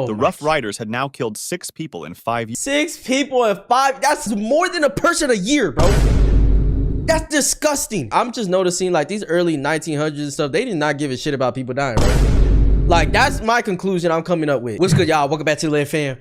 The Rough Riders had now killed 6 people in 5 years. 6 people in 5? That's more than a person a year, bro. That's disgusting. I'm just noticing like these early 1900s and stuff, they did not give a shit about people dying, bro. Like, that's my conclusion I'm coming up with. What's good, y'all? Welcome back to the Live Fam.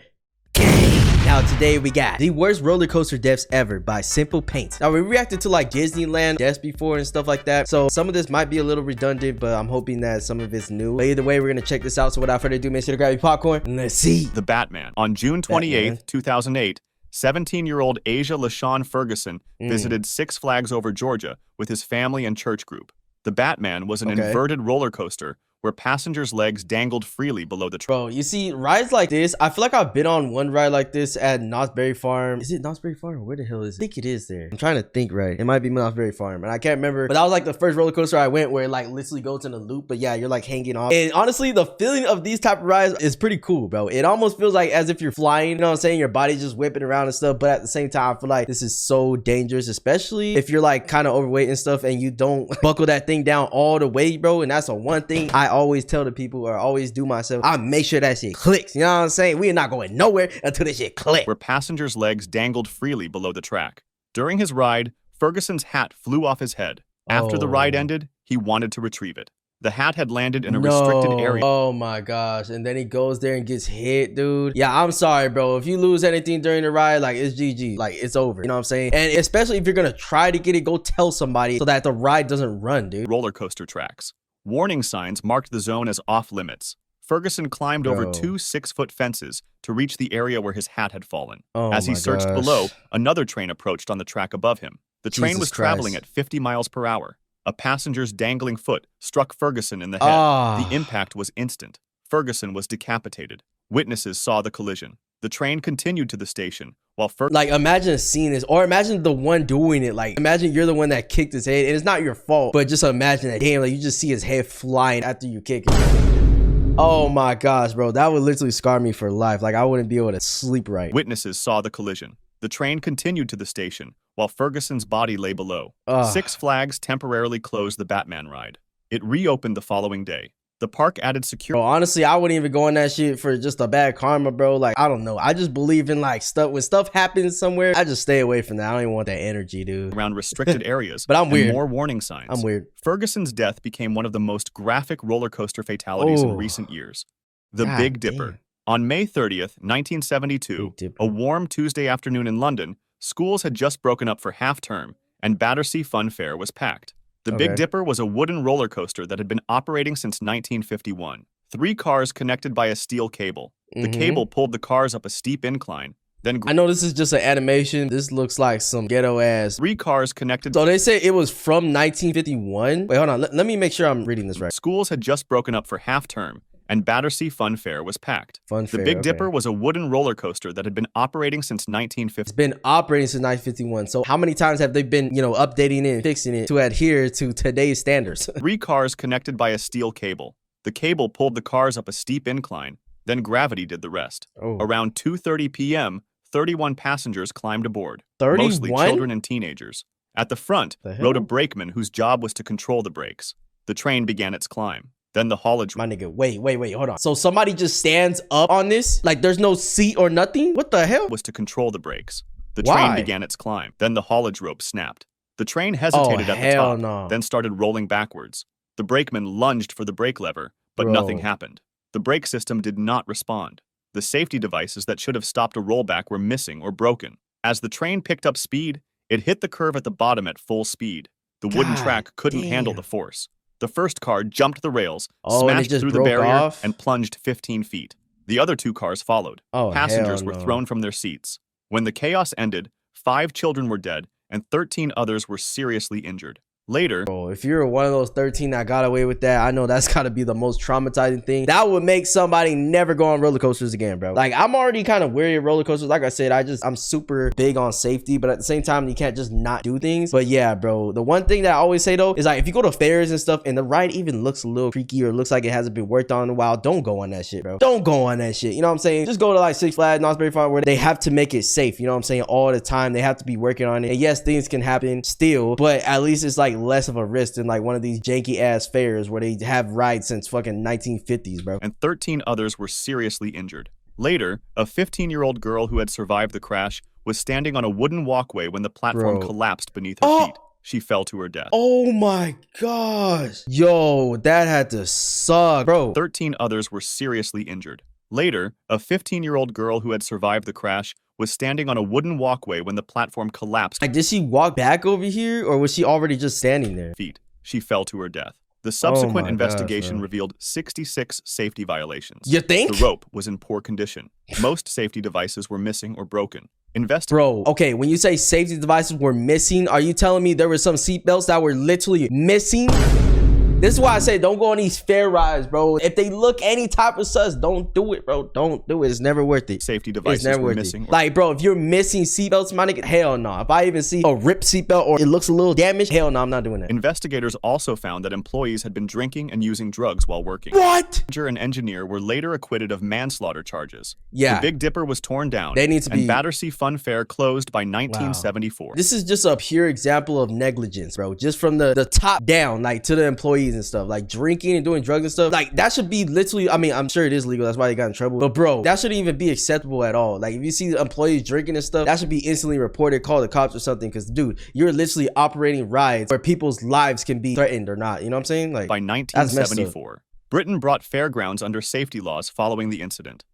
Now today we got the worst roller coaster deaths ever by Simple Paints. Now we reacted to like Disneyland deaths before and stuff like that, so some of this might be a little redundant, but I'm hoping that some of it's new. But either way, we're gonna check this out. So without further ado, make sure to grab your popcorn and let's see. The Batman. On June 28th, 2008, 17-year-old Asia LaShawn Ferguson visited Six Flags Over Georgia with his family and church group. The Batman was an inverted roller coaster where passengers' legs dangled freely below the track. Bro, you see, rides like this, I feel like I've been on one ride like this at Knott's Berry Farm. Is it Knott's Berry Farm? Where the hell is it? I think it is there. I'm trying to think right. It might be Knott's Berry Farm, and I can't remember. But that was like the first roller coaster I went where it like literally goes in a loop. But yeah, you're like hanging off. And honestly, the feeling of these type of rides is pretty cool, bro. It almost feels like as if you're flying, you know what I'm saying? Your body's just whipping around and stuff. But at the same time, I feel like this is so dangerous, especially if you're like kind of overweight and stuff and you don't buckle that thing down all the way, bro. And that's the one thing I always tell the people, or always do myself. I make sure that shit clicks. You know what I'm saying? We are not going nowhere until this shit clicks. Where passengers' legs dangled freely below the track. During his ride, Ferguson's hat flew off his head. After the ride ended, he wanted to retrieve it. The hat had landed in a restricted area. Oh my gosh. And then he goes there and gets hit, dude. Yeah, I'm sorry, bro. If you lose anything during the ride, like, it's GG. Like, it's over. You know what I'm saying? And especially if you're gonna try to get it, go tell somebody so that the ride doesn't run, dude. Roller coaster tracks. Warning signs marked the zone as off limits. Ferguson climbed over 2 6-foot fences to reach the area where his hat had fallen. As he searched below, another train approached on the track above him. The train was traveling at 50 miles per hour. A passenger's dangling foot struck Ferguson in the head. The impact was instant. Ferguson was decapitated. Witnesses saw the collision. The train continued to the station while like, imagine seeing this, or imagine the one doing it. Like, imagine you're the one that kicked his head and it's not your fault, but just imagine that. Damn, like you just see his head flying after you kick it. Oh my gosh, bro, that would literally scar me for life. Like, I wouldn't be able to sleep right. Witnesses saw the collision. The train continued to the station while Ferguson's body lay below. Six Flags temporarily closed the Batman ride. It reopened the following day. The park added security. Bro, honestly, I wouldn't even go on that shit for just a bad karma, bro. Like, I don't know. I just believe in like stuff. When stuff happens somewhere, I just stay away from that. I don't even want that energy, dude. Around restricted areas. But I'm weird. More warning signs. I'm weird. Ferguson's death became one of the most graphic roller coaster fatalities in recent years. The Big Dipper. On May 30th, 1972, a warm Tuesday afternoon in London, schools had just broken up for half term, and Battersea Fun Fair was packed. The Big Dipper was a wooden roller coaster that had been operating since 1951. 3 cars connected by a steel cable. The cable pulled the cars up a steep incline. Then I know this is just an animation. This looks like some ghetto ass. 3 cars connected. So they say it was from 1951. Wait, hold on. Let me make sure I'm reading this right. Schools had just broken up for half term, and Battersea Fun Fair was packed. The Big Dipper was a wooden roller coaster that had been operating since 1950. It's been operating since 1951. So how many times have they been, you know, updating it and fixing it to adhere to today's standards? 3 cars connected by a steel cable. The cable pulled the cars up a steep incline. Then gravity did the rest. Around 2:30 p.m., 31 passengers climbed aboard. 31? Mostly children and teenagers. At the front rode a brakeman whose job was to control the brakes. The train began its climb. Then the haulage. My nigga, wait, hold on. So somebody just stands up on this? Like there's no seat or nothing? What the hell? Was to control the brakes. The train began its climb. Then the haulage rope snapped. The train hesitated at the top, then started rolling backwards. The brakeman lunged for the brake lever, but nothing happened. The brake system did not respond. The safety devices that should have stopped a rollback were missing or broken. As the train picked up speed, it hit the curve at the bottom at full speed. The wooden track couldn't handle the force. The first car jumped the rails, smashed through the barrier, and plunged 15 feet. The other 2 cars followed. Passengers were thrown from their seats. When the chaos ended, 5 children were dead, and 13 others were seriously injured. Later, bro, if you're one of those 13 that got away with that, I know that's gotta be the most traumatizing thing. That would make somebody never go on roller coasters again, bro. Like, I'm already kind of wary of roller coasters. Like I said, I'm super big on safety, but at the same time, you can't just not do things. But yeah, bro, the one thing that I always say though is like, if you go to fairs and stuff and the ride even looks a little creaky or looks like it hasn't been worked on in a while, don't go on that shit, bro. Don't go on that shit. You know what I'm saying? Just go to like Six Flags, Knott's Berry Farm, where they have to make it safe. You know what I'm saying? All the time, they have to be working on it. And yes, things can happen still, but at least it's like like less of a risk than like one of these janky ass fairs where they have rides since fucking 1950s, bro. And 13 others were seriously injured. Later, a 15-year-old girl who had survived the crash was standing on a wooden walkway when the platform collapsed beneath her feet. She fell to her death. Oh my gosh. Yo, that had to suck, bro. 13 others were seriously injured. Later, a 15-year-old girl who had survived the crash was standing on a wooden walkway when the platform collapsed. Like, did she walk back over here, or was she already just standing there? Feet. She fell to her death. The subsequent investigation revealed 66 safety violations. You think? The rope was in poor condition. Most safety devices were missing or broken. Bro, okay, when you say safety devices were missing, are you telling me there were some seatbelts that were literally missing? This is why I say don't go on these fair rides, bro. If they look any type of sus, don't do it, bro. Don't do it. It's never worth it. Safety devices were missing. Like, bro, if you're missing seatbelts, my nigga, hell no. If I even see a ripped seatbelt or it looks a little damaged, hell no, I'm not doing that. Investigators also found that employees had been drinking and using drugs while working. What? Manager and engineer were later acquitted of manslaughter charges. Yeah. The Big Dipper was torn down. They need to be. And Battersea Fun Fair closed by 1974. Wow. This is just a pure example of negligence, bro. Just from the top down, like to the employees and stuff, like drinking and doing drugs and stuff. Like, that should be literally, I mean, I'm sure it is legal, that's why they got in trouble, but bro, that shouldn't even be acceptable at all. Like, if you see employees drinking and stuff, that should be instantly reported, call the cops or something, because dude, you're literally operating rides where people's lives can be threatened or not, you know what I'm saying? Like, by 1974, Britain brought fairgrounds under safety laws following the incident.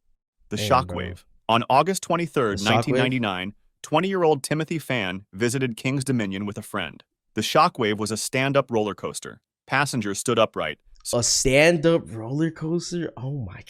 The Shockwave. On August 23rd, 1999, 20-year-old Timothy Fan visited King's Dominion with a friend. The Shockwave was a stand-up roller coaster. Passengers stood upright. A stand-up roller coaster? Oh my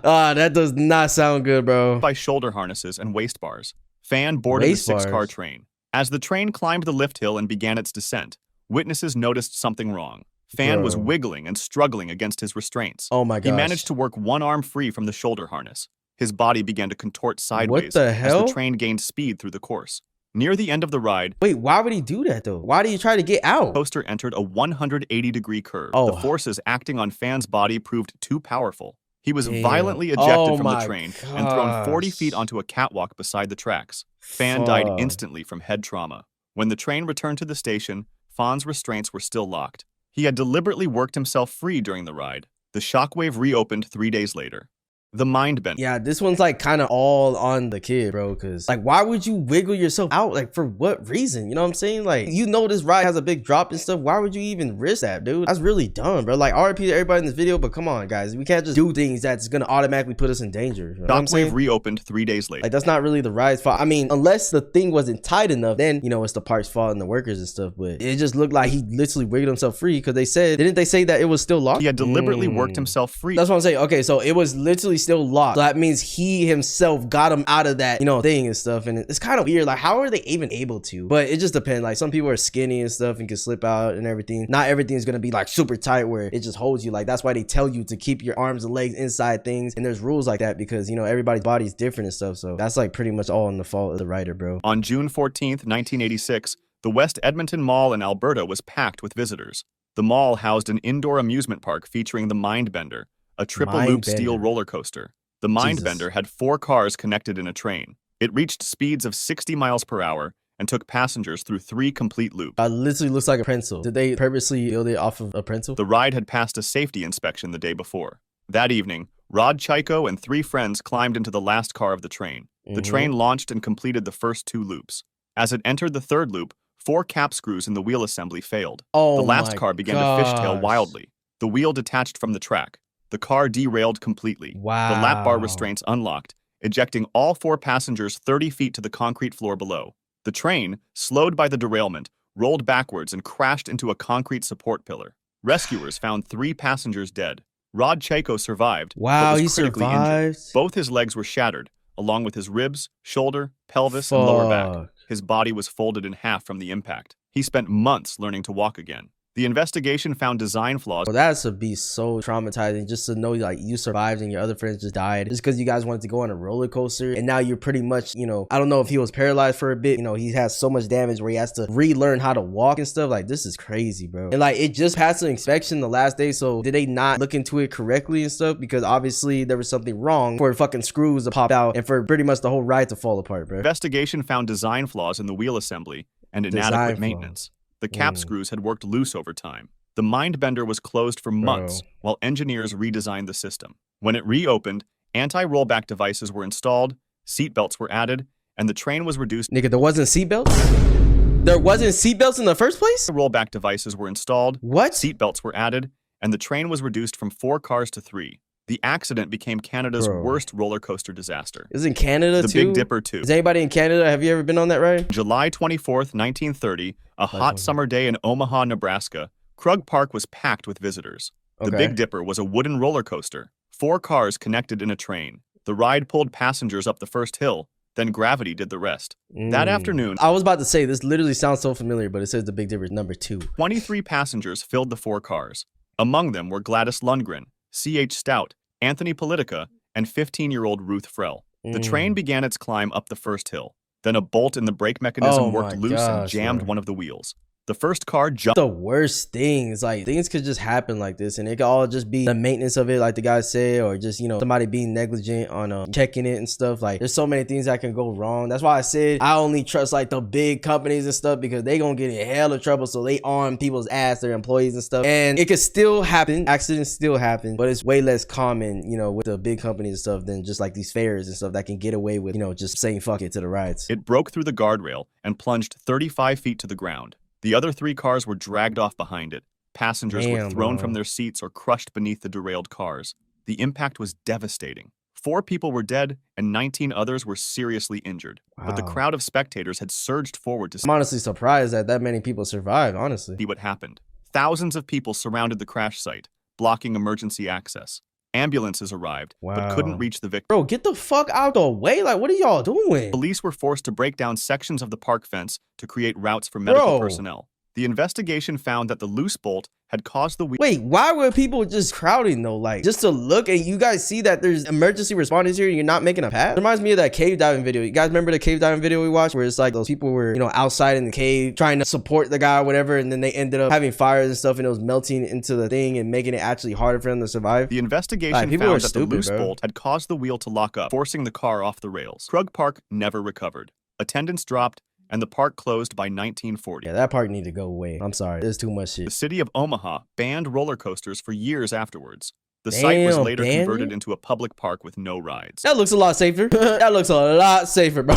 god. That does not sound good, bro. By shoulder harnesses and waist bars. Fan boarded the 6-car train. As the train climbed the lift hill and began its descent, witnesses noticed something wrong. Fan was wiggling and struggling against his restraints. Oh my gosh. He managed to work one arm free from the shoulder harness. His body began to contort sideways as the train gained speed through the course. Near the end of the ride... Wait, why would he do that, though? Why did he try to get out? The coaster entered a 180-degree curve. The forces acting on Fan's body proved too powerful. He was violently ejected from the train and thrown 40 feet onto a catwalk beside the tracks. Fan died instantly from head trauma. When the train returned to the station, Fan's restraints were still locked. He had deliberately worked himself free during the ride. The Shockwave reopened 3 days later. The mind bend. Yeah, this one's like kind of all on the kid, bro, because like, why would you wiggle yourself out? Like, for what reason? You know what I'm saying? Like, you know this ride has a big drop and stuff. Why would you even risk that, dude? That's really dumb, bro. Like, RIP to everybody in this video, but come on, guys. We can't just do things that's gonna automatically put us in danger. You know Shockwave reopened 3 days later. Like, that's not really the ride's fault. I mean, unless the thing wasn't tight enough, then, you know, it's the park's fault and the workers and stuff, but it just looked like he literally wiggled himself free because they said, didn't they say that it was still locked? He had deliberately worked himself free. That's what I'm saying. Okay, so it was literally still locked. So that means he himself got him out of that, you know, thing and stuff. And it's kind of weird. Like, how are they even able to? But it just depends. Like, some people are skinny and stuff and can slip out and everything. Not everything is gonna be like super tight where it just holds you. Like, that's why they tell you to keep your arms and legs inside things. And there's rules like that because, you know, everybody's body is different and stuff. So that's like pretty much all in the fault of the writer, bro. On June 14th, 1986, the West Edmonton Mall in Alberta was packed with visitors. The mall housed an indoor amusement park featuring the Mindbender, a triple-loop steel roller coaster. The Mindbender had 4 cars connected in a train. It reached speeds of 60 miles per hour and took passengers through 3 complete loops. It literally looks like a pencil. Did they purposely build it off of a pencil? The ride had passed a safety inspection the day before. That evening, Rod Chico and 3 friends climbed into the last car of the train. The train launched and completed the first 2 loops. As it entered the 3rd loop, 4 cap screws in the wheel assembly failed. The last car began to fishtail wildly. The wheel detached from the track. The car derailed completely. Wow. The lap bar restraints unlocked, ejecting all 4 passengers 30 feet to the concrete floor below. The train, slowed by the derailment, rolled backwards and crashed into a concrete support pillar. Rescuers found 3 passengers dead. Rod Chico survived. Wow, but was he critically survived. Injured. Both his legs were shattered, along with his ribs, shoulder, pelvis, and lower back. His body was folded in half from the impact. He spent months learning to walk again. The investigation found design flaws. Well, that would be so traumatizing just to know like you survived and your other friends just died just because you guys wanted to go on a roller coaster and now you're pretty much, you know, I don't know if he was paralyzed for a bit, you know, he has so much damage where he has to relearn how to walk and stuff. Like, this is crazy, bro. And like, it just passed an inspection the last day, so did they not look into it correctly and stuff? Because obviously there was something wrong for fucking screws to pop out and for pretty much the whole ride to fall apart, bro. Investigation found design flaws in the wheel assembly and inadequate maintenance. The cap screws had worked loose over time. The mindbender was closed for months while engineers redesigned the system. When it reopened, anti-rollback devices were installed, seatbelts were added, and the train was reduced. Nigga, there wasn't seatbelts? There wasn't seatbelts in the first place? Rollback devices were installed, what? Seatbelts were added, and the train was reduced from 4 cars to 3. The accident became Canada's worst roller coaster disaster. Is in Canada the too? Big Dipper too. Is anybody in Canada? Have you ever been on that ride? July 24th, 1930, a hot summer day in Omaha, Nebraska, Krug Park was packed with visitors. The Big Dipper was a wooden roller coaster. 4 cars connected in a train. The ride pulled passengers up the first hill, then gravity did the rest. That afternoon, I was about to say, this literally sounds so familiar, but it says the Big Dipper is number 2. 23 passengers filled the 4 cars. Among them were Gladys Lundgren, C.H. Stout, Anthony Politica, and 15-year-old Ruth Frell. The train began its climb up the first hill. Then a bolt in the brake mechanism worked loose and jammed one of the wheels. The first car jumped. The worst things, like things could just happen like this, and it could all just be the maintenance of it, like the guy said, or just, you know, somebody being negligent on checking it and stuff. Like, there's so many things that can go wrong. That's why I said I only trust like the big companies and stuff, because they gonna get in hell of trouble, so they arm people's ass, their employees and stuff. And it could still happen, accidents still happen, but it's way less common, you know, with the big companies and stuff than just like these fairs and stuff that can get away with, you know, just saying fuck it to the rides. It broke through the guardrail and plunged 35 feet to the ground. The other 3 cars were dragged off behind it. Passengers were thrown from their seats or crushed beneath the derailed cars. The impact was devastating. 4 people were dead and 19 others were seriously injured. But the crowd of spectators had surged forward to I'm honestly surprised that many people survived, honestly. See what happened. Thousands of people surrounded the crash site, blocking emergency access. Ambulances arrived, but couldn't reach the victim. Bro, get the fuck out the way. Like, what are y'all doing? Police were forced to break down sections of the park fence to create routes for medical personnel. The investigation found that the loose bolt had caused the wheel. Wait, why were people just crowding though? Like, just to look, and you guys see that there's emergency responders here and you're not making a path? It reminds me of that cave diving video. You guys remember the cave diving video we watched where it's like those people were, you know, outside in the cave trying to support the guy or whatever, and then they ended up having fires and stuff, and it was melting into the thing and making it actually harder for them to survive? The investigation found that the loose bolt had caused the wheel to lock up, forcing the car off the rails. Krug Park never recovered. Attendance dropped, and the park closed by 1940. Yeah, that park need to go away. I'm sorry, there's too much shit. The city of Omaha banned roller coasters for years afterwards. The site was later converted into a public park with no rides. That looks a lot safer. That looks a lot safer, bro.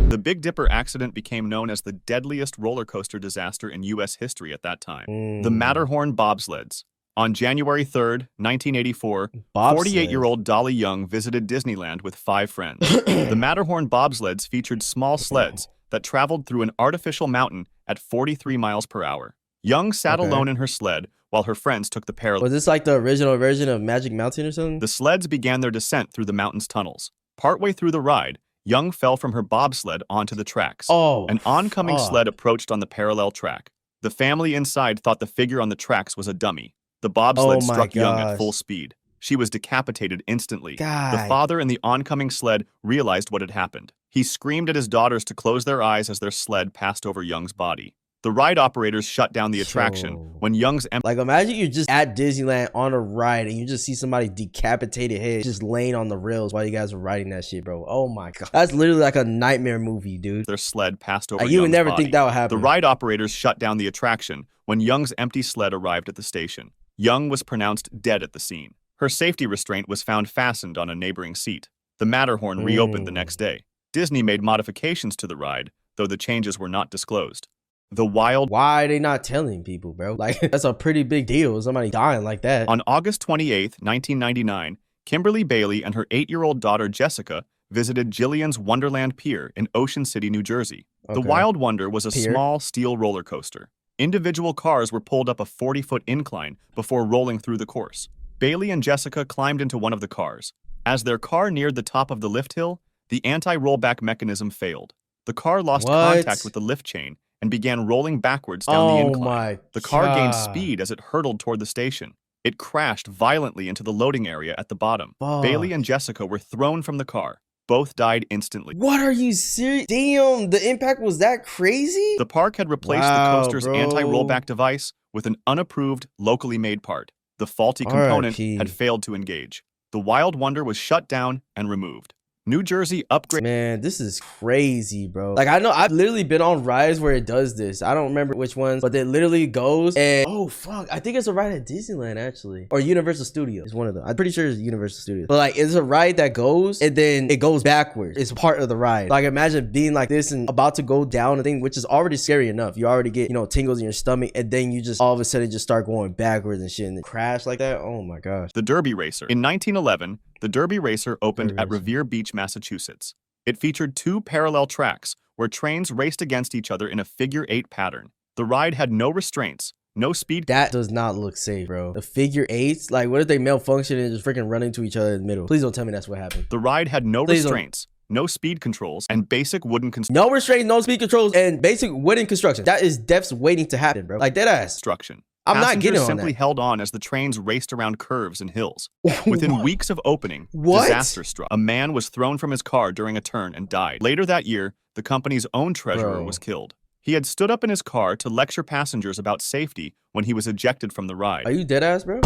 The Big Dipper accident became known as the deadliest roller coaster disaster in U.S. history at that time. The Matterhorn Bobsleds. On January 3rd, 1984, 48-year-old Dolly Young visited Disneyland with 5 friends. The Matterhorn Bobsleds featured small sleds that traveled through an artificial mountain at 43 miles per hour. Young sat alone in her sled while her friends took the parallel. Was this like the original version of Magic Mountain or something? The sleds began their descent through the mountain's tunnels. Partway through the ride, Young fell from her bobsled onto the tracks. An oncoming sled approached on the parallel track. The family inside thought the figure on the tracks was a dummy. The bobsled struck Young at full speed. She was decapitated instantly. The father in the oncoming sled realized what had happened. He screamed at his daughters to close their eyes as their sled passed over Young's body. The ride operators shut down the attraction when Young's like, imagine you're just at Disneyland on a ride and you just see somebody decapitated head just laying on the rails while you guys are riding that shit, bro. Oh my god, that's literally like a nightmare movie, dude. Their sled passed over you would never body. think that would happen. The ride operators shut down the attraction when Young's empty sled arrived at the station. Young was pronounced dead at the scene. Her safety restraint was found fastened on a neighboring seat. The Matterhorn reopened the next day. Disney made modifications to the ride, though the changes were not disclosed. Why are they not telling people, bro? Like, that's a pretty big deal, somebody dying like that. On August 28th, 1999, Kimberly Bailey and her 8-year-old daughter Jessica visited Jillian's Wonderland Pier in Ocean City, New Jersey. The Wild Wonder was a small steel roller coaster. Individual cars were pulled up a 40-foot incline before rolling through the course. Bailey and Jessica climbed into one of the cars. As their car neared the top of the lift hill, the anti-rollback mechanism failed. The car lost contact with the lift chain and began rolling backwards down the incline. The car gained speed as it hurtled toward the station. It crashed violently into the loading area at the bottom. Bailey and Jessica were thrown from the car. Both died instantly. What, are you serious? Damn, the impact was that crazy? The park had replaced the coaster's anti-rollback device with an unapproved, locally made part. The faulty component had failed to engage. The Wild Wonder was shut down and removed. New Jersey upgrade. Man, this is crazy, bro. Like, I know I've literally been on rides where it does this. I don't remember which ones, but it literally goes and oh fuck, I think it's a ride at Disneyland actually, or Universal Studios. It's one of them. I'm pretty sure it's Universal Studios. But like, it's a ride that goes and then it goes backwards. It's part of the ride. Like, imagine being like this and about to go down a thing, which is already scary enough. You already get, you know, tingles in your stomach, and then you just all of a sudden just start going backwards and shit and then crash like that. Oh my gosh. The Derby Racer. In 1911, the Derby Racer opened at Revere Beach, Massachusetts. It featured 2 parallel tracks where trains raced against each other in a figure-8 pattern. The ride had no restraints, no speed. That does not look safe, bro. The figure-8s? Like, what if they malfunction and just freaking run into each other in the middle? Please don't tell me that's what happened. The ride had no restraints, no speed controls, and basic wooden construction. No restraints, no speed controls, and basic wooden construction. That is deaths waiting to happen, bro. Like, dead ass. Construction. I'm not getting on simply that. held on as the trains raced around curves and hills. Within weeks of opening, What? disaster struck. A man was thrown from his car during a turn and died. Later that year, the company's own treasurer was killed. He had stood up in his car to lecture passengers about safety when he was ejected from the ride. Are you dead ass, bro?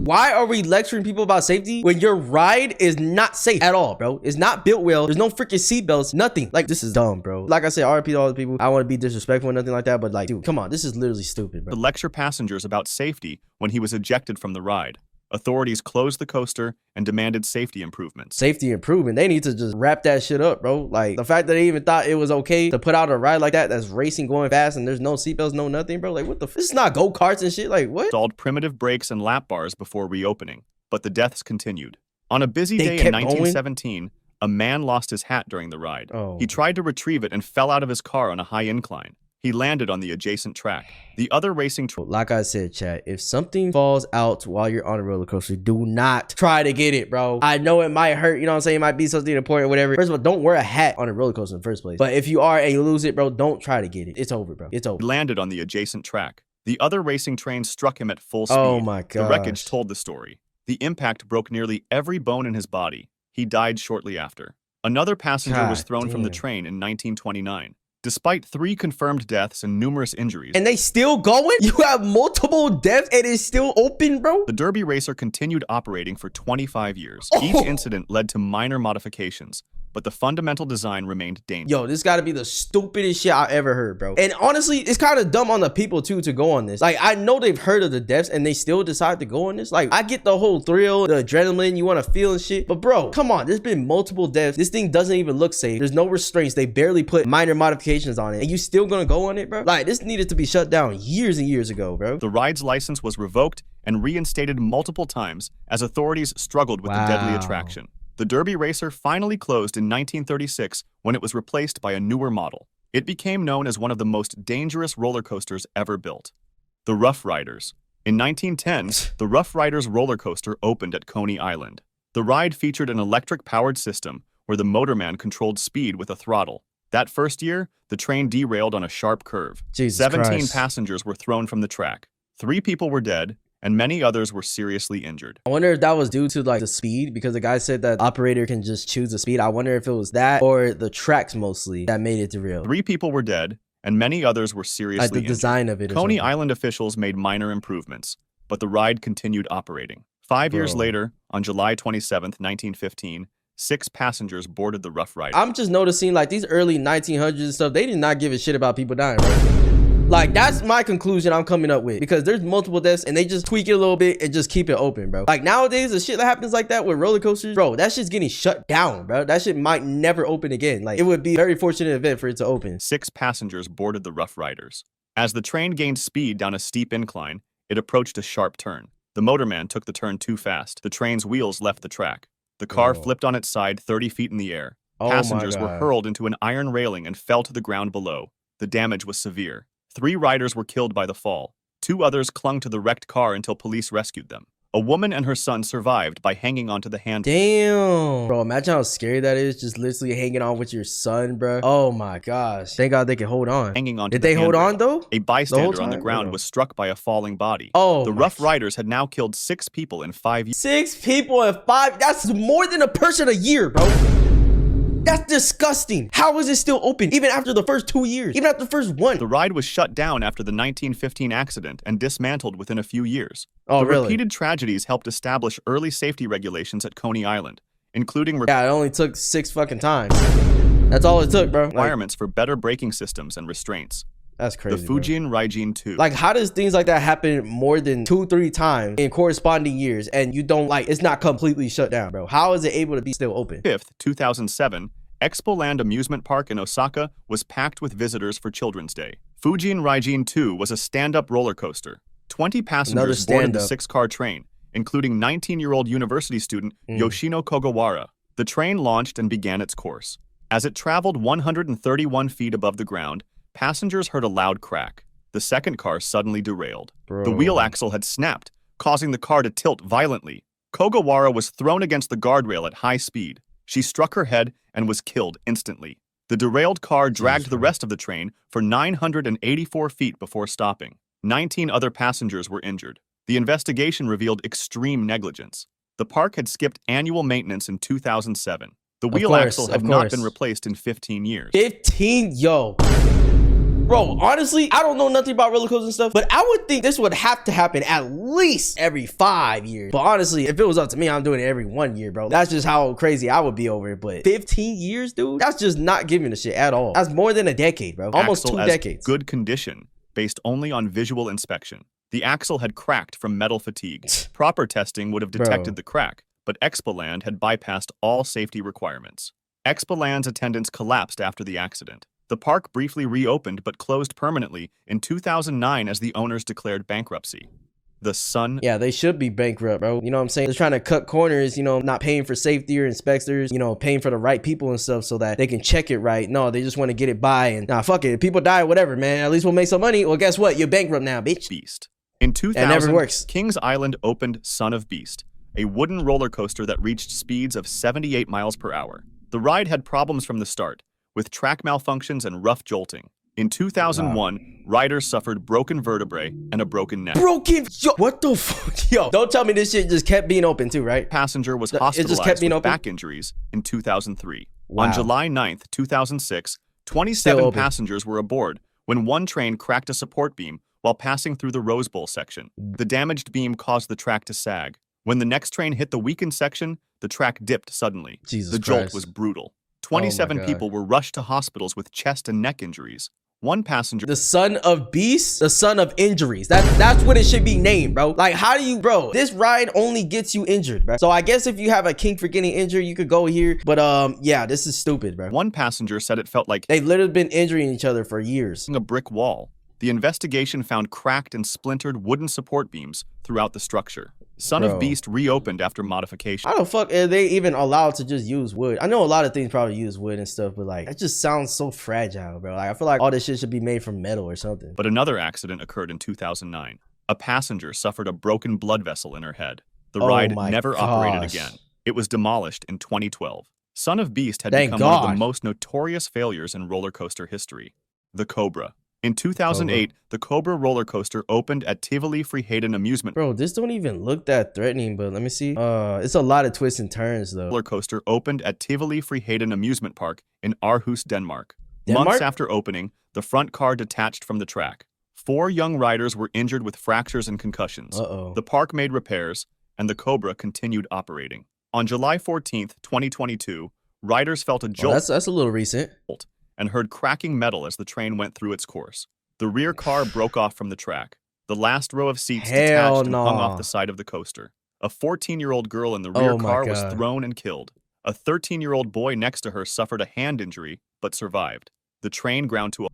Why are we lecturing people about safety when your ride is not safe at all, bro? It's not built well. There's no freaking seatbelts, nothing. Like, this is dumb, bro. Like I said, RIP to all the people. I don't want to be disrespectful or nothing like that, but like, dude, come on. This is literally stupid, bro. To lecture passengers about safety when he was ejected from the ride. Authorities closed the coaster and demanded safety improvements. Safety improvement. They need to just wrap that shit up, bro. Like, the fact that they even thought it was okay to put out a ride like that that's racing going fast and there's no seatbelts, no nothing, bro. Like, what the f? This is not go-karts and shit. Like, what? Installed primitive brakes and lap bars before reopening, but the deaths continued. On a busy day in 1917, a man lost his hat during the ride. He tried to retrieve it and fell out of his car on a high incline. He landed on the adjacent track. The other racing... Like I said, chat, if something falls out while you're on a roller coaster, do not try to get it, bro. I know it might hurt, you know what I'm saying? It might be something important or whatever. First of all, don't wear a hat on a roller coaster in the first place. But if you are and you lose it, bro, don't try to get it. It's over, bro. It's over. He landed on the adjacent track. The other racing train struck him at full speed. Oh my god. The wreckage told the story. The impact broke nearly every bone in his body. He died shortly after. Another passenger was thrown from the train in 1929. Despite 3 confirmed deaths and numerous injuries. And they still going? You have multiple deaths and it's still open, bro? The Derby Racer continued operating for 25 years. Each incident led to minor modifications, but the fundamental design remained dangerous. Yo, this gotta be the stupidest shit I ever heard, bro. And honestly, it's kind of dumb on the people too to go on this. Like, I know they've heard of the deaths and they still decide to go on this. Like, I get the whole thrill, the adrenaline you want to feel and shit, but bro, come on, there's been multiple deaths. This thing doesn't even look safe. There's no restraints. They barely put minor modifications on it, and you still gonna go on it, bro? Like, this needed to be shut down years and years ago, bro. The ride's license was revoked and reinstated multiple times as authorities struggled with the deadly attraction. The Derby Racer finally closed in 1936 when it was replaced by a newer model. It became known as one of the most dangerous roller coasters ever built. The Rough Riders. In 1910, the Rough Riders roller coaster opened at Coney Island. The ride featured an electric-powered system where the motorman controlled speed with a throttle. That first year, the train derailed on a sharp curve. 17 passengers were thrown from the track. 3 people were dead, and many others were seriously injured. I wonder if that was due to like the speed, because the guy said that operator can just choose the speed. I wonder if it was that or the tracks mostly that made it derail. 3 people were dead, and many others were seriously injured. Like the design of it. Coney Island officials made minor improvements, but the ride continued operating. 5 years later, on July 27, 1915, 6 passengers boarded the Rough Rider. I'm just noticing like these early 1900s and stuff, they did not give a shit about people dying, right? Like, that's my conclusion I'm coming up with, because there's multiple deaths and they just tweak it a little bit and just keep it open, bro. Like, nowadays, the shit that happens like that with roller coasters, bro, that shit's getting shut down, bro. That shit might never open again. Like, it would be a very fortunate event for it to open. 6 passengers boarded the Rough Riders. As the train gained speed down a steep incline, it approached a sharp turn. The motorman took the turn too fast. The train's wheels left the track. The car flipped on its side 30 feet in the air. Passengers were hurled into an iron railing and fell to the ground below. The damage was severe. 3 riders were killed by the fall. 2 others clung to the wrecked car until police rescued them. A woman and her son survived by hanging onto the hand. Damn. Bro, imagine how scary that is, just literally hanging on with your son, bro. Oh my gosh. Thank God they could hold on. Hanging on. Did they hold on though? A bystander on the ground was struck by a falling body. The Rough Riders had now killed 6 people in 5 years. 6 people in 5? That's more than a person a year, bro. That's disgusting. How is it still open even after the first 2 years? Even after the first 1? The ride was shut down after the 1915 accident and dismantled within a few years. Oh, the repeated tragedies helped establish early safety regulations at Coney Island, including it only took 6 fucking times. That's all it took, bro. Requirements for better braking systems and restraints. That's crazy. The Fujin Raijin II. Like, how does things like that happen more than 2-3 times in corresponding years and you don't it's not completely shut down, bro? How is it able to be still open? 5th, 2007, Expo Land Amusement Park in Osaka was packed with visitors for Children's Day. Fujin Raijin II was a stand-up roller coaster. 20 passengers boarded the 6-car train, including 19-year-old university student Yoshino Kogawara. The train launched and began its course. As it traveled 131 feet above the ground, passengers heard a loud crack. The second car suddenly derailed. The wheel axle had snapped, causing the car to tilt violently. Kogawara was thrown against the guardrail at high speed. She struck her head and was killed instantly. The derailed car dragged the rest of the train for 984 feet before stopping. 19 other passengers were injured. The investigation revealed extreme negligence. The park had skipped annual maintenance in 2007. The wheel axle had not been replaced in 15 years. 15? Yo. Bro, honestly, I don't know nothing about roller coasters and stuff, but I would think this would have to happen at least every 5 years. But honestly, if it was up to me, I'm doing it every 1 year, bro. That's just how crazy I would be over it. But 15 years, dude? That's just not giving a shit at all. That's more than a decade, bro. Almost 2 decades. Good condition, based only on visual inspection. The axle had cracked from metal fatigue. Proper testing would have detected the crack, but Expoland had bypassed all safety requirements. Expoland's attendance collapsed after the accident. The park briefly reopened but closed permanently in 2009 as the owners declared bankruptcy. The Sun. Yeah, they should be bankrupt, bro. You know what I'm saying? They're trying to cut corners, you know, not paying for safety or inspectors, you know, paying for the right people and stuff so that they can check it right. No, they just want to get it by and fuck it. If people die, whatever, man. At least we'll make some money. Well, guess what? You're bankrupt now, bitch. Beast. In 2000, Kings Island opened Son of Beast, a wooden roller coaster that reached speeds of 78 miles per hour. The ride had problems from the start, with track malfunctions and rough jolting. In 2001, riders suffered broken vertebrae and a broken neck. Yo, what the fuck? Yo, don't tell me this shit just kept being open too, right? Passenger was hospitalized with back injuries in 2003. On July 9th, 2006, 27 passengers were aboard when one train cracked a support beam while passing through the Rose Bowl section. The damaged beam caused the track to sag. When the next train hit the weakened section, the track dipped suddenly. The jolt was brutal. 27 people were rushed to hospitals with chest and neck injuries. One passenger. The Son of Beasts, the Son of Injuries. That's what it should be named, bro. Like, how do you, bro? This ride only gets you injured, bro. So I guess if you have a kink for getting injured, you could go here. But yeah, this is stupid, bro. One passenger said it felt like they've literally been injuring each other for years. A brick wall. The investigation found cracked and splintered wooden support beams throughout the structure. Son of Beast reopened after modification. How the fuck are they even allowed to just use wood? I know a lot of things probably use wood and stuff, but like, that just sounds so fragile, bro. Like, I feel like all this shit should be made from metal or something. But another accident occurred in 2009. A passenger suffered a broken blood vessel in her head. The ride never operated again. It was demolished in 2012. Son of Beast had become one of the most notorious failures in roller coaster history. The Cobra. In 2008, the Cobra roller coaster opened at Tivoli Friheden Amusement. Bro, this don't even look that threatening, but let me see. It's a lot of twists and turns, though. Roller coaster opened at Tivoli Friheden Amusement Park in Aarhus, Denmark. Months after opening, the front car detached from the track. 4 young riders were injured with fractures and concussions. The park made repairs, and the Cobra continued operating. On July 14th, 2022, riders felt a jolt. That's a little recent. And heard cracking metal as the train went through its course. The rear car broke off from the track. The last row of seats detached and hung off the side of the coaster. A 14-year-old girl in the rear car was thrown and killed. A 13-year-old boy next to her suffered a hand injury, but survived. The train ground to a...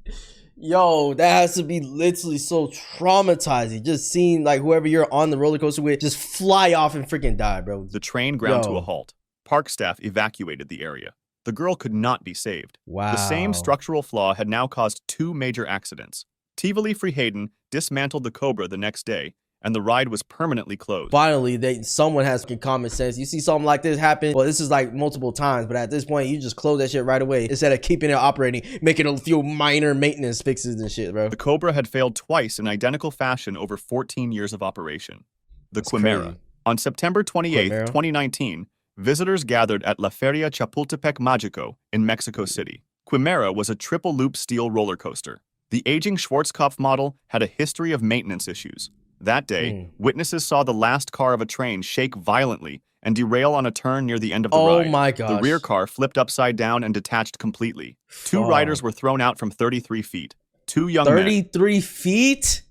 Yo, that has to be literally so traumatizing. Just seeing like whoever you're on the roller coaster with just fly off and freaking die, bro. The train ground to a halt. Park staff evacuated the area. The girl could not be saved. Wow. The same structural flaw had now caused 2 major accidents. Tivoli Friheden dismantled the Cobra the next day, and the ride was permanently closed. Finally, someone has common sense. You see something like this happen, well, this is like multiple times, but at this point, you just close that shit right away instead of keeping it operating, making a few minor maintenance fixes and shit, bro. The Cobra had failed twice in identical fashion over 14 years of operation. The Quimera. On September 28, 2019, visitors gathered at La Feria Chapultepec Mágico in Mexico City. Quimera was a triple-loop steel roller coaster. The aging Schwarzkopf model had a history of maintenance issues. That day, witnesses saw the last car of a train shake violently and derail on a turn near the end of the ride. Oh my gosh. The rear car flipped upside down and detached completely. Two riders were thrown out from 33 feet. Two young 33 feet?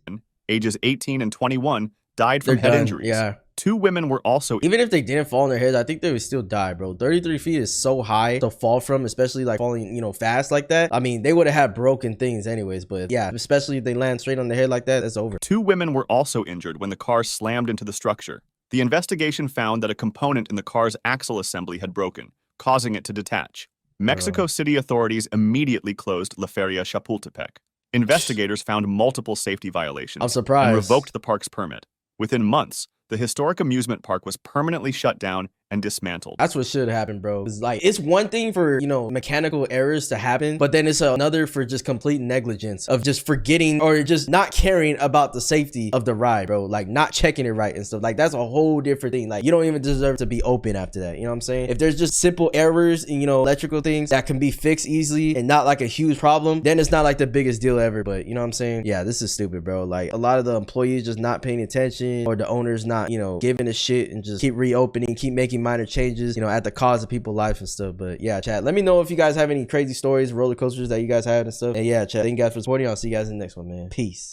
ages 18 and 21, died from head injuries. Yeah. Two women were also... Even if they didn't fall on their heads, I think they would still die, bro. 33 feet is so high to fall from, especially like falling, you know, fast like that. I mean, they would have had broken things anyways, but yeah, especially if they land straight on their head like that, it's over. Two women were also injured when the car slammed into the structure. The investigation found that a component in the car's axle assembly had broken, causing it to detach. Mexico City authorities immediately closed La Feria Chapultepec. Investigators found multiple safety violations. I'm surprised. And revoked the park's permit. Within months, the historic amusement park was permanently shut down and dismantled. That's what should happen, bro. It's like, it's one thing for, you know, mechanical errors to happen, but then it's another for just complete negligence of just forgetting or just not caring about the safety of the ride, bro. Like not checking it right and stuff. Like that's a whole different thing. Like you don't even deserve to be open after that. You know what I'm saying? If there's just simple errors in, you know, electrical things that can be fixed easily and not like a huge problem, then it's not like the biggest deal ever. But you know what I'm saying? Yeah, this is stupid, bro. Like a lot of the employees just not paying attention or the owners not, you know, giving a shit and just keep reopening, keep making minor changes, you know, at the cause of people's life and stuff. But yeah, chat, let me know if you guys have any crazy stories, roller coasters that you guys had and stuff. And yeah, chat, thank you guys for supporting. I'll see you guys in the next one, man. Peace.